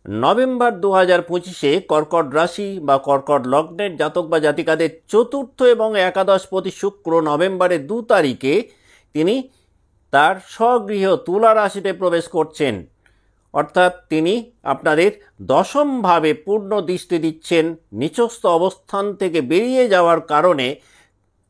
November 2025-এ কর্কট রাশি বা কর্কট লগ্নের জাতক বা জাতিকাদের চতুর্থ এবং একাদশপতি শুক্র নভেম্বরের 2 তারিখে তিনি তার স্বগৃহ তুলা রাশিতে প্রবেশ করছেন। অর্থাৎ তিনি আপনাদের দশমভাবে পূর্ণ দৃষ্টি দিচ্ছেন। নিচস্থ অবস্থান থেকে বেরিয়ে যাওয়ার কারণে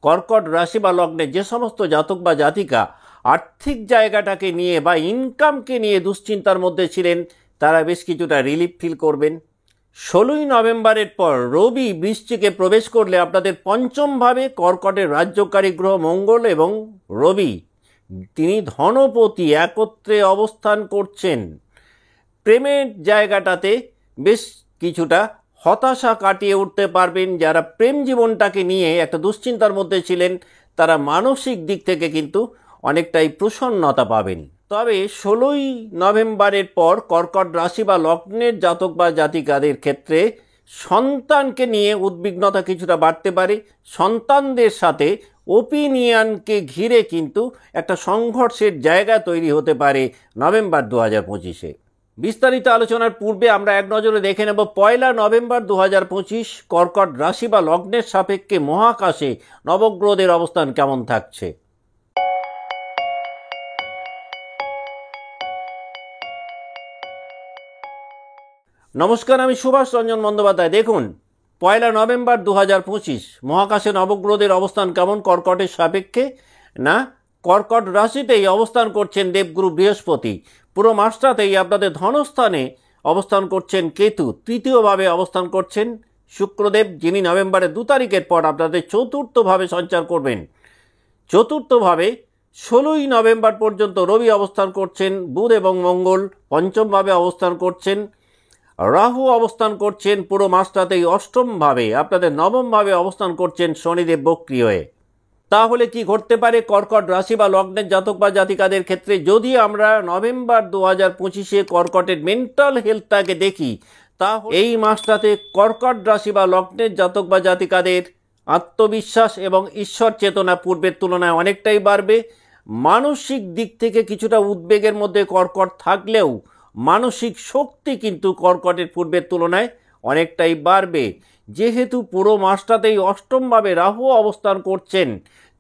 কর্কট রাশি বা লগ্নে যে সমস্ত জাতক বা জাতিকা আর্থিক জায়গাটাকে নিয়ে বা ইনকামকে নিয়ে দুশ্চিন্তার মধ্যে ছিলেন, তারা বেশ কিছুটা রিলিফ ফিল করবেন। 16ই নভেম্বরের পর রবি বৃশ্চিকে প্রবেশ করলে আপনাদের পঞ্চমভাবে কর্কটের রাজ্যকারী গ্রহ মঙ্গল এবং রবি তিনি ধনপতি একত্রে অবস্থান করছেন। প্রেমের জায়গাটাতে বেশ কিছুটা হতাশা কাটিয়ে উঠতে পারবেন। যারা প্রেম জীবনটাকে নিয়ে একটা দুশ্চিন্তার মধ্যে ছিলেন, তারা মানসিক দিক থেকে কিন্তু অনেকটাই প্রসন্নতা পাবেন। তবে 16ই নভেম্বরের পর কর্কট রাশি বা লগ্নের জাতক বা জাতিকাদের ক্ষেত্রে সন্তানকে নিয়ে উদ্বিগ্নতা কিছুটা বাড়তে পারে। সন্তানদের সাথে ওপিনিয়নকে ঘিরে কিন্তু একটা সংঘর্ষের জায়গা তৈরি হতে পারে নভেম্বর 2025-এ। বিস্তারিত আলোচনার পূর্বে আমরা এক নজরে দেখে নেব 1 নভেম্বর 2025 কর্কট রাশি বা লগ্নের সাপেক্ষে মহাকাশে নবগ্রহদের অবস্থান কেমন থাকছে। নমস্কার, আমি সুভাষ রঞ্জন বন্দ্যোপাধ্যায়। দেখুন, 1 নভেম্বর 2025 মহাকাশে নবগ্রহদের অবস্থান কেমন কর্কটের সাপেক্ষে। না, কর্কট রাশিতেই অবস্থান করছেন দেবগুরু বৃহস্পতি। পুরো মাসটাতেই আপনাদের ধনস্থানে অবস্থান করছেন কেতু। তৃতীয়ভাবে অবস্থান করছেন শুক্রদেব, যিনি নভেম্বরের 2 তারিখের পর আপনাদের চতুর্থভাবে সঞ্চার করবেন। চতুর্থভাবে 16ই নভেম্বর পর্যন্ত রবি অবস্থান করছেন। বুধ এবং মঙ্গল পঞ্চমভাবে অবস্থান করছেন। রাহু অবস্থান করছেন পুরো মাসটাতেই অষ্টমভাবে। আপনাদের নবমভাবে অবস্থান করছেন শনিদেব বক্রী হয়ে। তাহলে কি ঘটতে পারে কর্কট রাশি বা লগ্নের জাতক বা জাতিকাদের ক্ষেত্রে? যদি আমরা নভেম্বর 2025-এ কর্কটের মেন্টাল হেলথটাকে দেখি, তাহলে এই মাসটাতে কর্কট রাশি বা লগ্নের জাতক বা জাতিকাদের আত্মবিশ্বাস এবং ঈশ্বর চেতনা পূর্বের তুলনায় অনেকটাই বাড়বে। মানসিক দিক থেকে কিছুটা উদ্বেগের মধ্যে কর্কট থাকলেও মানসিক শক্তি কিন্তু কর্কটের পূর্বের তুলনায় অনেকটাই বাড়বে। যেহেতু পুরো মাসটাতেই অষ্টমভাবে রাহু অবস্থান করছেন,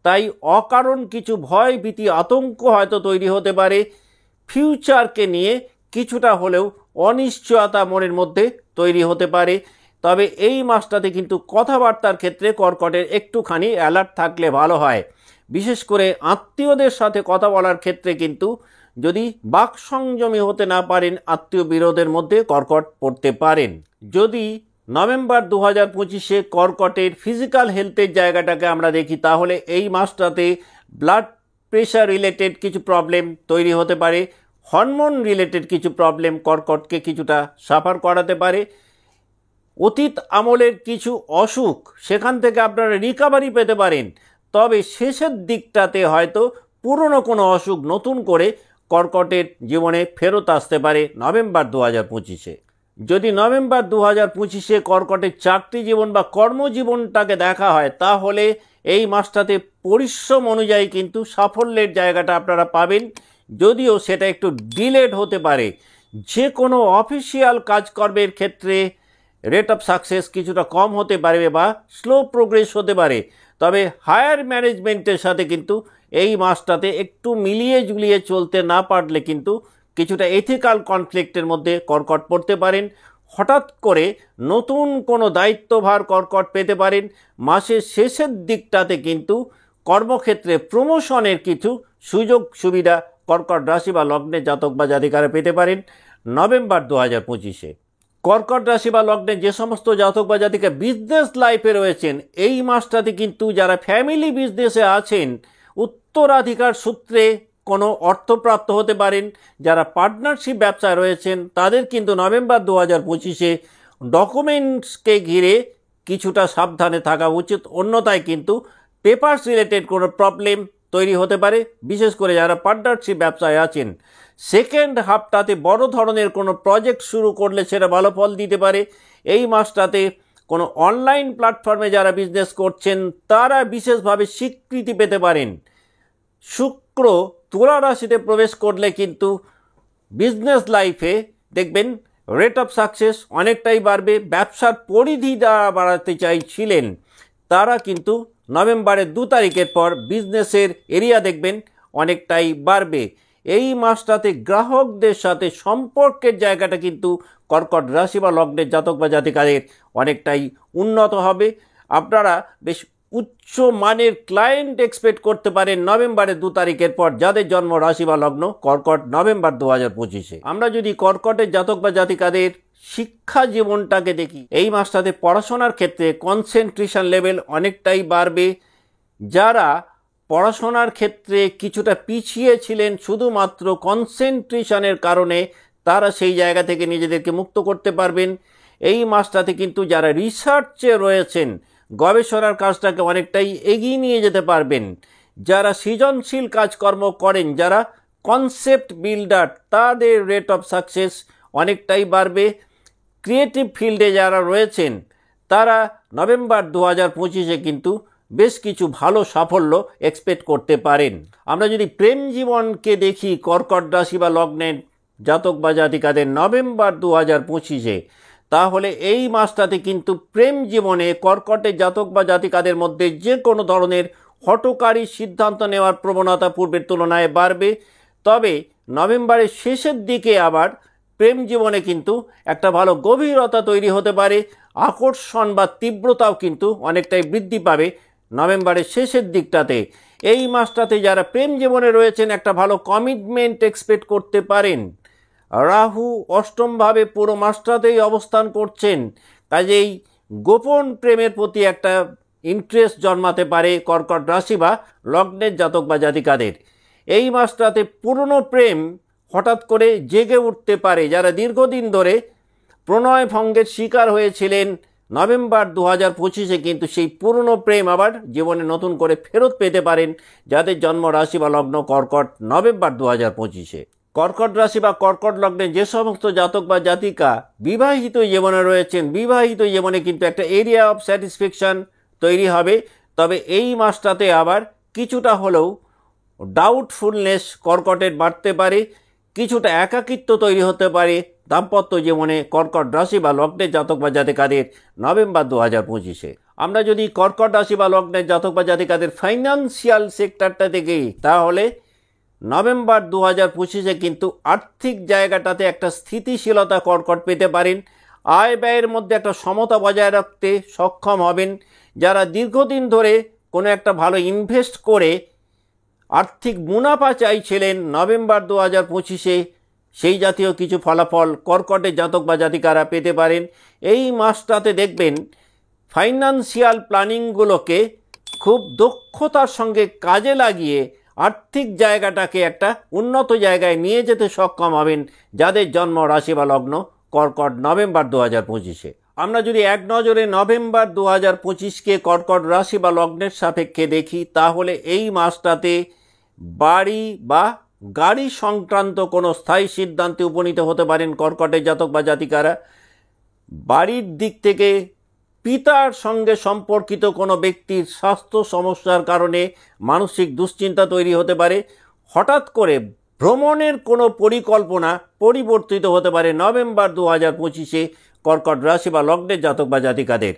তাই অকারণ কিছু ভয় ভীতি আতঙ্ক হয়তো তৈরি হতে পারে। ফিউচারকে নিয়ে কিছুটা হলেও অনিশ্চয়তা মনের মধ্যে তৈরি হতে পারে। তবে এই মাসটাতে কিন্তু কথাবার্তার ক্ষেত্রে কর্কটের একটুখানি অ্যালার্ট থাকলে ভালো হয়। বিশেষ করে আত্মীয়দের সাথে কথা বলার ক্ষেত্রে কিন্তু যদি বাক সংযমী হতে না পারেন, আত্মীয় বিরোধের মধ্যে কর্কট পড়তে পারেন। যদি নভেম্বর 2025-এ কর্কটের ফিজিক্যাল হেলথের জায়গাটাকে আমরা দেখি, তাহলে এই মাসটাতে ব্লাড প্রেশার রিলেটেড কিছু প্রবলেম তৈরি হতে পারে। হরমোন রিলেটেড কিছু প্রবলেম কর্কটকে কিছুটা সাফার করাতে পারে। অতীত আমলের কিছু অসুখ, সেখান থেকে আপনারা রিকভারি পেতে পারেন। তবে শেষের দিকটাতে হয়তো পুরনো কোনো অসুখ নতুন করে কর্কটের জীবনে ফেরত আসতে পারে নভেম্বর 2025-এ। যদি নভেম্বর 2025-এ কর্কটের চাকরি জীবন বা কর্মজীবনটাকে দেখা হয়, তাহলে এই মাসটাতে পরিশ্রম অনুযায়ী কিন্তু সাফল্যের জায়গাটা আপনারা পাবেন, যদিও সেটা একটু ডিলেড হতে পারে। যে কোনো অফিসিয়াল কাজকর্মের ক্ষেত্রে রেট অফ সাকসেস কিছুটা কম হতে পারে বা স্লো প্রোগ্রেস হতে পারে। তবে হায়ার ম্যানেজমেন্টের সাথে কিন্তু এই মাসটাতে একটু মিলিয়ে ঝুলিয়ে চলতে না পারলে কিন্তু কিছুটা এথিক্যাল কনফ্লিক্টের মধ্যে কর্কট পড়তে পারেন। হঠাৎ করে নতুন কোনো দায়িত্বভার কর্কট পেতে পারেন। মাসের শেষের দিকটাতে কিন্তু কর্মক্ষেত্রে প্রমোশনের কিছু সুযোগ সুবিধা কর্কট রাশি বা লগ্নের জাতক বা জাতিকারা পেতে পারেন নভেম্বর 2025-এ। কর্কট রাশি বা লগ্নে যে সমস্ত জাতক বা জাতিকা বিজনেস লাইফে রয়েছেন, এই মাসটাতে কিন্তু যারা ফ্যামিলি বিজনেসে আছেন, উত্তরাধিকার সূত্রে কোনো অর্থপ্রাপ্ত হতে পারেন। যারা পার্টনারশিপ ব্যবসায় রয়েছেন, তাদের কিন্তু নভেম্বর 2025-এ ডকুমেন্টসকে ঘিরে কিছুটা সাবধানে থাকা উচিত। অন্যথায় কিন্তু পেপারস রিলেটেড কোনো প্রবলেম তৈরি হতে পারে, বিশেষ করে যারা পার্টনারশিপ ব্যবসায় আছেন। সেকেন্ড হাফটাতে বড় ধরনের কোনো প্রজেক্ট শুরু করলে সেটা ভালো ফল দিতে পারে। এই মাসটাতে কোনো অনলাইন প্ল্যাটফর্মে যারা বিজনেস করছেন, তারা বিশেষভাবে স্বীকৃতি পেতে পারেন। শুক্র তুলা রাশিতে প্রবেশ করলে কিন্তু বিজনেস লাইফে দেখবেন রেট অফ সাকসেস অনেকটাই বাড়বে। ব্যবসার পরিধি যারা বাড়াতে চাইছিলেন তারা কিন্তু নভেম্বরের 2 তারিখের পর বিজনেসের এরিয়া দেখবেন অনেকটাই বাড়বে। এই মাসটাতে গ্রাহকদের সাথে সম্পর্কের জায়গাটা কিন্তু কর্কট রাশি বা লগ্নের জাতক বা জাতিকাদের অনেকটাই উন্নত হবে। আপনারা বেশ উচ্চ মানের ক্লায়েন্ট এক্সপেক্ট করতে পারেন নভেম্বরের 2 তারিখের পর যাদের জন্ম রাশি বা লগ্ন কর্কট নভেম্বর 2025-এ। আমরা যদি কর্কটের জাতক বা জাতিকাদের শিক্ষা জীবনটাকে দেখি, এই মাসটাতে পড়াশোনার ক্ষেত্রে কনসেন্ট্রেশন লেভেল অনেকটাই বাড়বে। যারা পড়াশোনার ক্ষেত্রে কিছুটা পিছিয়ে ছিলেন শুধুমাত্র কনসেন্ট্রেশনের কারণে, তারা সেই জায়গা থেকে নিজেদেরকে মুক্ত করতে পারবেন। এই মাসটাতে কিন্তু যারা রিসার্চে রয়েছেন গবেষণার কাজটাকে অনেকটাই এগিয়ে নিয়ে যেতে পারবেন। যারা সৃজনশীল কাজকর্ম করেন, যারা কনসেপ্ট বিল্ডার, তাদের রেট অফ সাকসেস অনেকটাই বাড়বে। ক্রিয়েটিভ ফিল্ডে যারা রয়েছেন তারা নভেম্বর 2025-এ কিন্তু বেশ কিছু ভালো সাফল্য এক্সপেক্ট করতে পারেন। আমরা যদি প্রেম জীবনকে দেখি কর্কট রাশি বা লগ্নের জাতক বা জাতিকাদের নভেম্বর 2025-এ, তাহলে এই মাসটাতে কিন্তু প্রেম জীবনে কর্কটের জাতক বা জাতিকাদের মধ্যে যে কোনো ধরনের হঠকারী সিদ্ধান্ত নেওয়ার প্রবণতা পূর্বের তুলনায় বাড়বে। তবে নভেম্বরের শেষের দিকে আবার প্রেম জীবনে কিন্তু একটা ভালো গভীরতা তৈরি হতে পারে। আকর্ষণ বা তীব্রতাও কিন্তু অনেকটাই বৃদ্ধি পাবে নভেম্বরের শেষের দিকটাতে। এই মাসটাতে যারা প্রেম জীবনে রয়েছেন একটা ভালো কমিটমেন্ট এক্সপেক্ট করতে পারেন। রাহু অষ্টমভাবে পুরো মাসটাতেই অবস্থান করছেন, কাজেই গোপন প্রেমের প্রতি একটা ইন্টারেস্ট জন্মাতে পারে কর্কট রাশি বা লগ্নের জাতক বা জাতিকাদের। এই মাসটাতে পুরনো প্রেম হঠাৎ করে জেগে উঠতে পারে। যারা দীর্ঘদিন ধরে প্রণয় ভঙ্গের শিকার হয়েছিলেন নভেম্বর 2025-এ কিন্তু সেই পুরনো প্রেম আবার জীবনে নতুন করে ফেরত পেতে পারেন যাদের জন্ম রাশি বা লগ্ন কর্কট নভেম্বর 2025-এ। কর্কট রাশি বা কর্কট লগ্নে যে সমস্ত জাতক বা জাতিকা বিবাহিত জীবনে রয়েছেন, বিবাহিত জীবনে কিন্তু একটা এরিয়া অফ স্যাটিসফ্যাকশন তৈরি হবে। তবে এই মাসটাতে আবার কিছুটা হলেও ডাউটফুলনেস কর্কটের বাড়তে পারে, কিছুটা একাকিত্ব তৈরি হতে পারে দাম্পত্য জীবনে কর্কট রাশি বা লগ্নের জাতক বা জাতিকাদের নভেম্বর 2025-এ। আমরা যদি কর্কট রাশি বা লগ্নের জাতক বা জাতিকাদের ফাইন্যান্সিয়াল সেক্টরটা দেখি, তাহলে নভেম্বর 2025-এ কিন্তু আর্থিক জায়গাটাতে একটা স্থিতিশীলতা কর্কট পেতে পারেন। আয় ব্যয়ের মধ্যে একটা সমতা বজায় রাখতে সক্ষম হবেন। যারা দীর্ঘদিন ধরে কোনো একটা ভালো ইনভেস্ট করে আর্থিক মুনাফা চাইছিলেন নভেম্বর 2025-এ সেই জাতীয় কিছু ফলাফল কর্কটের জাতক বা জাতিকারা পেতে পারেন। এই মাসটাতে দেখবেন ফাইন্যান্সিয়াল প্ল্যানিংগুলোকে খুব দক্ষতার সঙ্গে কাজে লাগিয়ে আর্থিক জায়গাটাকে একটা উন্নত জায়গায় নিয়ে যেতে সক্ষম হবেন যাদের জন্ম রাশি বা লগ্ন কর্কট নভেম্বর 2025-এ। আমরা যদি এক নজরে নভেম্বর 2025-কে কর্কট রাশি বা লগ্নের সাপেক্ষে দেখি, তাহলে এই মাসটাতে বাড়ি বা গাড়ি সংক্রান্ত কোনো স্থায়ী সিদ্ধান্তে উপনীত হতে পারেন কর্কটের জাতক বা জাতিকারা। বাড়ির দিক থেকে পিতার সঙ্গে সম্পর্কিত কোনো ব্যক্তির স্বাস্থ্য সমস্যার কারণে মানসিক দুশ্চিন্তা তৈরি হতে পারে। হঠাৎ করে ভ্রমণের কোনো পরিকল্পনা পরিবর্তিত হতে পারে নভেম্বর 2025-এ কর্কট রাশি বা লগ্নের জাতক বা জাতিকাদের।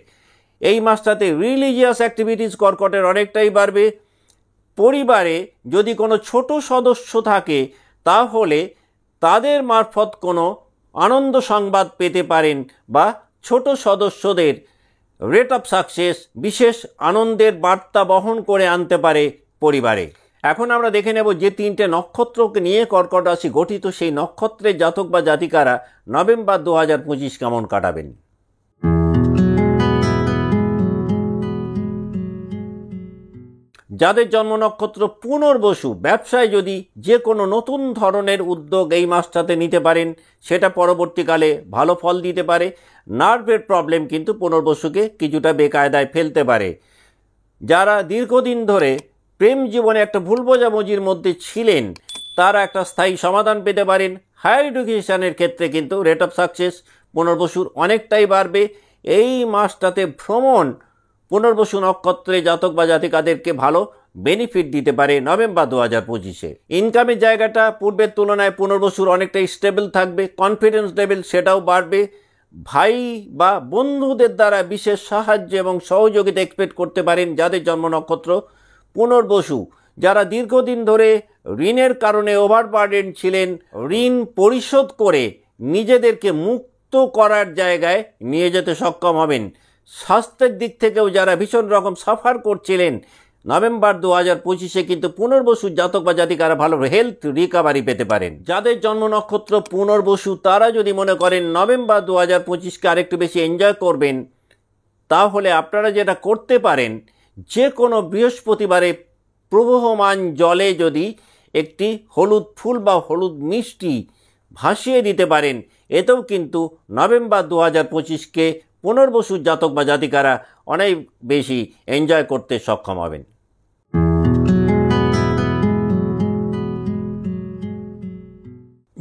এই মাসটাতে রিলিজিয়াস অ্যাক্টিভিটিস কর্কটের অনেকটাই বাড়বে। পরিবারে যদি কোনো ছোট সদস্য থাকে তাহলে তাদের মারফত কোনো আনন্দ সংবাদ পেতে পারেন বা ছোট সদস্যদের রেট অফ সাকসেস বিশেষ আনন্দের বার্তা বহন করে আনতে পারে পরিবারে। এখন আমরা দেখে নেব যে 3টে নক্ষত্রকে নিয়ে কর্কট রাশি গঠিত, সেই নক্ষত্রের জাতক বা জাতিকারা নভেম্বর 2025 কেমন কাটাবেন। যাদের জন্ম নক্ষত্র পুনর্বসু, ব্যবসায় যদি যে কোনো নতুন ধরনের উদ্যোগ এই মাসটাতে নিতে পারেন, সেটা পরবর্তীকালে ভালো ফল দিতে পারে। নার্ভের প্রবলেম কিন্তু পুনর্বসুকে কিছুটা বেকায়দায় ফেলতে পারে। যারা দীর্ঘদিন ধরে প্রেম জীবনে একটা ভুল বোঝাবুঝির মধ্যে ছিলেন, তারা একটা স্থায়ী সমাধান পেতে পারেন। হায়ার এডুকেশনের ক্ষেত্রে কিন্তু রেট অফ সাকসেস পুনর্বসুর অনেকটাই বাড়বে। এই মাসটাতে ভ্রমণ পুনর্বসু নক্ষত্রে জাতক বা জাতিকাদেরকে ভালো বেনিফিট দিতে পারে নভেম্বর 2025-এ। ইনকামের জায়গাটা পূর্বের তুলনায় পুনর্বসুর অনেকটাই স্টেবল থাকবে, কনফিডেন্স লেভেল সেটাও বাড়বে, ভাই বা বন্ধুদের দ্বারা বিশেষ সাহায্য এবং সহযোগিতা এক্সপেক্ট করতে পারেন যাদের জন্ম নক্ষত্র পুনর্বসু। যারা দীর্ঘদিন ধরে ঋণের কারণে ওভারবার্ডেন ছিলেন, ঋণ পরিশোধ করে নিজেদেরকে মুক্ত করার জায়গায় নিয়ে যেতে সক্ষম হবেন। স্বাস্থ্যের দিক থেকেও যারা ভীষণ রকম সাফার করছিলেন, নভেম্বর 2025-এ কিন্তু পুনর্বসুর জাতক বা জাতিকারা ভালো হেলথ রিকভারি পেতে পারেন। যাদের জন্ম নক্ষত্র পুনর্বসু তারা যদি মনে করেন নভেম্বর 2025-কে আরেকটু বেশি এনজয় করবেন, তাহলে আপনারা যেটা করতে পারেন, যে কোনো বৃহস্পতিবারে প্রবহমান জলে যদি একটি হলুদ ফুল বা হলুদ মিষ্টি ভাসিয়ে দিতে পারেন, এতেও কিন্তু নভেম্বর 2025-কে পুনর্বসুর জাতক বা জাতিকারা অনেক বেশি এনজয় করতে সক্ষম হবেন।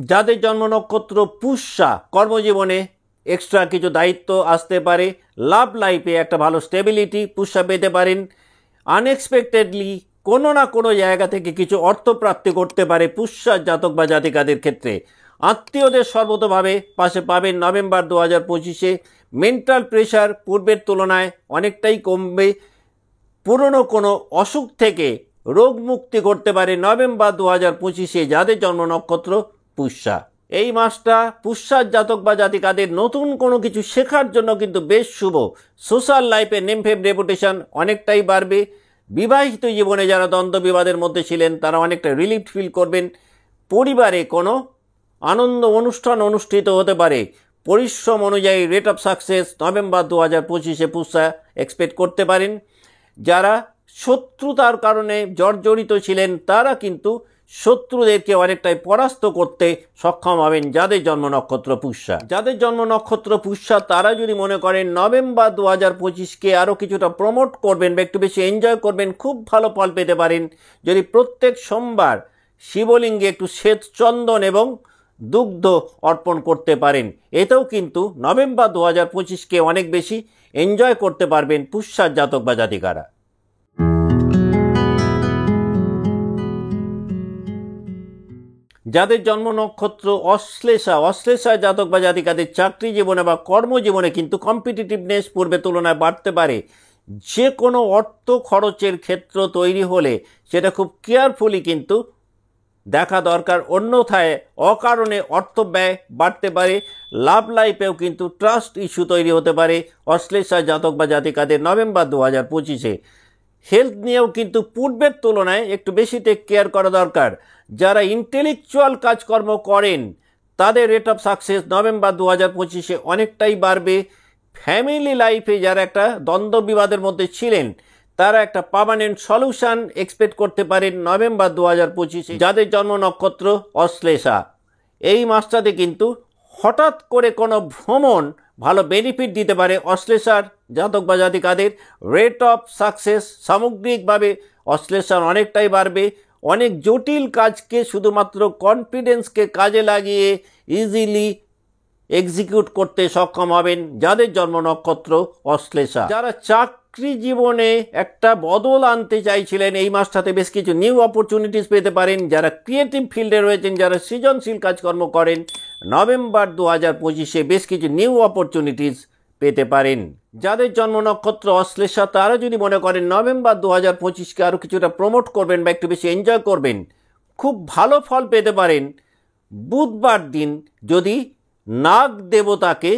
যাদের জন্ম নক্ষত্র পুষ্যা, কর্মজীবনে এক্সট্রা কিছু দায়িত্ব আসতে পারে, লাভ লাইফে একটা ভালো স্টেবিলিটি পুষ্যা পেতে পারেন, আনএক্সপেক্টেডলি কোনো না কোনো জায়গা থেকে কিছু অর্থপ্রাপ্তি করতে পারে পুষ্যার জাতক বা জাতিকাদের ক্ষেত্রে। আত্মীয়দের সর্বতভাবে পাশে পাবেন নভেম্বর 2025-এ। মেন্টাল প্রেশার পূর্বের তুলনায় অনেকটাই কমবে, পুরনো কোনো অসুখ থেকে রোগ মুক্তি করতে পারে নভেম্বর 2025-এ যাদের জন্ম নক্ষত্র পুষ্যা। এই মাসটা পুষ্যার জাতক বা জাতিকাদের নতুন কোনো কিছু শেখার জন্য কিন্তু বেশ শুভ। সোশ্যাল লাইফে নেম ফেম রেপুটেশন অনেকটাই বাড়বে। বিবাহিত জীবনে যারা দ্বন্দ্ব বিবাদের মধ্যে ছিলেন তারা অনেকটা রিলিফ ফিল করবেন। পরিবারে কোনো আনন্দ অনুষ্ঠান অনুষ্ঠিত হতে পারে। পরিশ্রম অনুযায়ী রেট অফ সাকসেস নভেম্বর 2025-এ পুষ্যা এক্সপেক্ট করতে পারেন। যারা শত্রুতার কারণে জর্জরিত ছিলেন তারা কিন্তু শত্রুদেরকে অনেকটাই পরাস্ত করতে সক্ষম হবেন যাদের জন্ম নক্ষত্র পুষ্যা। যাদের জন্ম নক্ষত্র পুষ্যা তারা যদি মনে করেন নভেম্বর 2025-কে আরও কিছুটা প্রমোট করবেন বা একটু বেশি এনজয় করবেন, খুব ভালো ফল পেতে পারেন যদি প্রত্যেক সোমবার শিবলিঙ্গে একটু শ্বেত চন্দন এবং দুগ্ধ অর্পণ করতে পারেন। এতেও কিন্তু নভেম্বর 2025-কে অনেক বেশি এনজয় করতে পারবেন পুষ্যার জাতক বা জাতিকারা। যাদের জন্ম নক্ষত্র অশ্লেষা জাতক বা জাতিকাদের চাকরি জীবনে বা কর্মজীবনে কিন্তু কম্পিটিটিভনেস পূর্বে তুলনায় বাড়তে পারে। যে কোনো অর্থ খরচের ক্ষেত্র তৈরি হলে সেটা খুব কেয়ারফুলি কিন্তু দেখা দরকার, অন্যথায় অকারণে অর্থ ব্যয় বাড়তে পারে। লাভ লাইফেও কিন্তু ট্রাস্ট ইস্যু তৈরি হতে পারে অশ্লেষা জাতক বা জাতিকাদের নভেম্বর 2025-এ। হেলথ নিয়েও কিন্তু পূর্বের তুলনায় একটু বেশি টেক কেয়ার করা দরকার। যারা ইন্টেলেকচুয়াল কাজকর্ম করেন তাদের রেট অফ সাকসেস নভেম্বর 2025-এ অনেকটাই বাড়বে। ফ্যামিলি লাইফে যারা একটা দ্বন্দ্ব বিবাদের মধ্যে ছিলেন তারা একটা পার্মানেন্ট সলিউশন এক্সপেক্ট করতে পারেন নভেম্বর 2025-এ যাদের জন্ম নক্ষত্র অশ্লেষা। এই মাসটাতে কিন্তু হঠাৎ করে কোনো ভ্রমণ ভালো বেনিফিট দিতে পারে অশ্লেষার জাতক বা জাতিকাদের। রেট অফ সাকসেস সামগ্রিকভাবে অশ্লেষার অনেকটাই বাড়বে। অনেক জটিল কাজকে শুধুমাত্র কনফিডেন্সকে কাজে লাগিয়ে ইজিলি এক্সিকিউট করতে সক্ষম হবেন যাদের জন্ম নক্ষত্র অশ্লেষা। যারা চাকরি জীবনে একটা বদল আনতে চাইছিলেন এই মাসটাতে বেশ কিছু নিউ অপরচুনিটিস পেতে পারেন। যারা ক্রিয়েটিভ ফিল্ডে রয়েছেন, যারা সৃজনশীল কাজকর্ম করেন, নভেম্বর 2025-এ বেশ কিছু নিউ অপরচুনিটিস পেতে পারেন। যাদের জন্ম নক্ষত্র অশ্লেষা তারা যদি মনে করেন নভেম্বর 2025-কে আরও কিছুটা প্রমোট করবেন বা একটু বেশি এনজয় করবেন, খুব ভালো ফল পেতে পারেন বুধবার দিন যদি নাগ দেবতাকে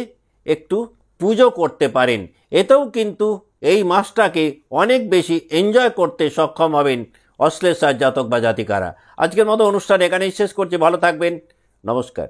একটু পুজো করতে পারেন। এতেও কিন্তু এই মাসটাকে অনেক বেশি এনজয় করতে সক্ষম হবেন অশ্লেষার জাতক বা জাতিকারা। আজকের মতো অনুষ্ঠান এখানেই শেষ করছি। ভালো থাকবেন, নমস্কার।